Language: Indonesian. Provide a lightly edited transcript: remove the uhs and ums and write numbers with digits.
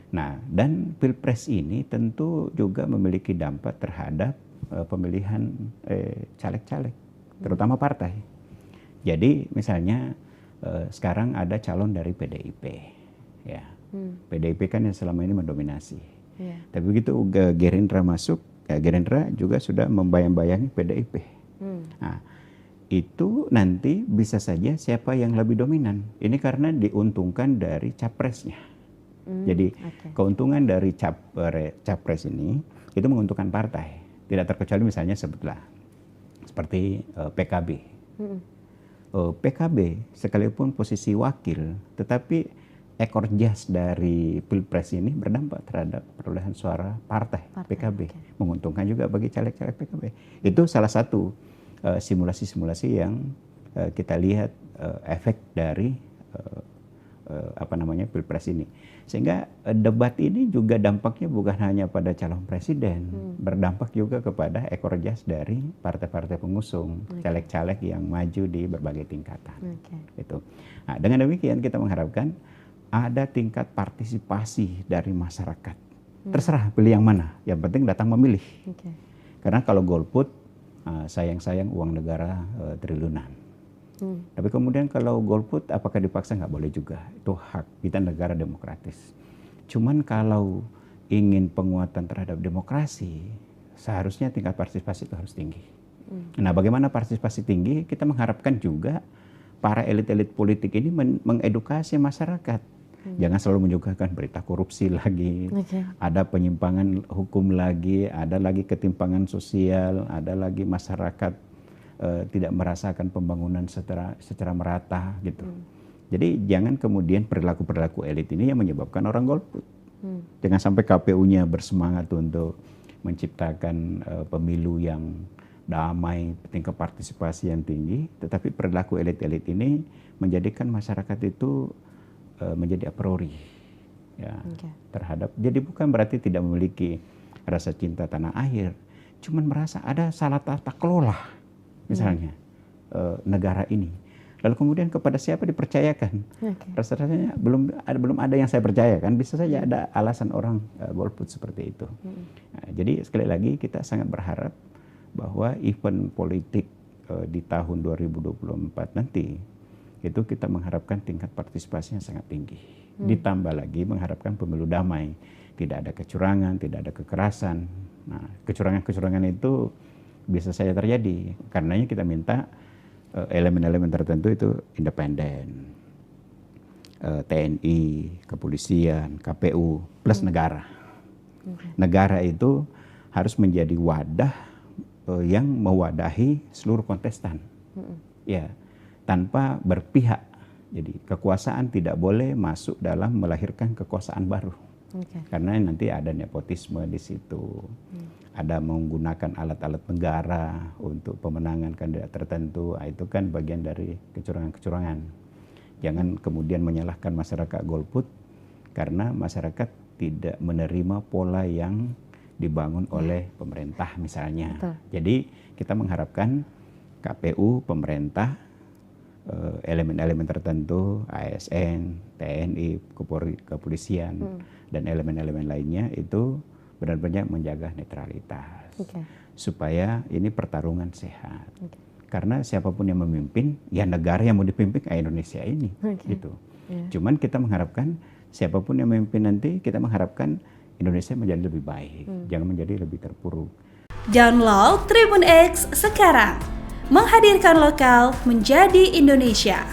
Nah, dan Pilpres ini tentu juga memiliki dampak terhadap pemilihan caleg-caleg, terutama partai. Jadi misalnya sekarang ada calon dari PDIP, ya. PDIP kan yang selama ini mendominasi. Tapi begitu Gerindra masuk, Gerindra juga sudah membayang-bayangi PDIP. Nah, itu nanti bisa saja siapa yang lebih dominan. Ini karena diuntungkan dari capresnya. Jadi keuntungan dari capres ini itu menguntungkan partai. Tidak terkecuali misalnya sebutlah seperti PKB. PKB sekalipun posisi wakil, tetapi ekor jas dari Pilpres ini berdampak terhadap perolehan suara partai PKB. Menguntungkan juga bagi caleg-caleg PKB. Itu salah satu simulasi-simulasi yang kita lihat efek dari Pilpres ini. Sehingga debat ini juga dampaknya bukan hanya pada calon presiden, berdampak juga kepada ekor jas dari partai-partai pengusung, caleg-caleg yang maju di berbagai tingkatan. Itu. Nah, dengan demikian kita mengharapkan ada tingkat partisipasi dari masyarakat. Terserah pilih yang mana, yang penting datang memilih. Karena kalau golput, sayang-sayang uang negara triliunan. Tapi kemudian kalau golput apakah dipaksa? Nggak boleh juga, itu hak kita, negara demokratis. Cuman kalau ingin penguatan terhadap demokrasi, seharusnya tingkat partisipasi itu harus tinggi. Nah, bagaimana partisipasi tinggi? Kita mengharapkan juga para elit-elit politik ini mengedukasi masyarakat. Jangan selalu menyuguhkan berita korupsi lagi, ada penyimpangan hukum lagi, ada lagi ketimpangan sosial, ada lagi masyarakat tidak merasakan pembangunan secara merata gitu. Jadi jangan kemudian perilaku elit ini yang menyebabkan orang golput. Jangan sampai KPU-nya bersemangat untuk menciptakan pemilu yang damai, tingkat partisipasi yang tinggi, tetapi perilaku elit-elit ini menjadikan masyarakat itu menjadi a priori ya, terhadap. Jadi bukan berarti tidak memiliki rasa cinta tanah air, cuman merasa ada salah tata kelola. Misalnya negara ini, lalu kemudian kepada siapa dipercayakan? Rasanya belum ada yang saya percayakan. Bisa saja ada alasan orang golput seperti itu. Nah, jadi sekali lagi kita sangat berharap bahwa event politik di tahun 2024 nanti itu kita mengharapkan tingkat partisipasinya sangat tinggi. Ditambah lagi mengharapkan pemilu damai, tidak ada kecurangan, tidak ada kekerasan. Nah, kecurangan-kecurangan itu bisa saja terjadi. Karenanya kita minta elemen-elemen tertentu itu independen. TNI, kepolisian, KPU, plus negara. Negara itu harus menjadi wadah yang mewadahi seluruh kontestan. Ya, tanpa berpihak. Jadi kekuasaan tidak boleh masuk dalam melahirkan kekuasaan baru. Karena nanti ada nepotisme di situ. Ada menggunakan alat-alat negara untuk pemenangan kandidat tertentu, itu kan bagian dari kecurangan-kecurangan. Jangan kemudian menyalahkan masyarakat golput karena masyarakat tidak menerima pola yang dibangun oleh pemerintah misalnya. Jadi kita mengharapkan KPU, pemerintah, elemen-elemen tertentu, ASN, TNI, kepolisian, dan elemen-elemen lainnya itu benar-benar menjaga netralitas supaya ini pertarungan sehat. Karena siapapun yang memimpin, ya negara yang mau dipimpin Indonesia ini, gitu. Cuman kita mengharapkan siapapun yang memimpin nanti, kita mengharapkan Indonesia menjadi lebih baik, jangan menjadi lebih terpuruk. Download Tribun X sekarang, menghadirkan lokal menjadi Indonesia.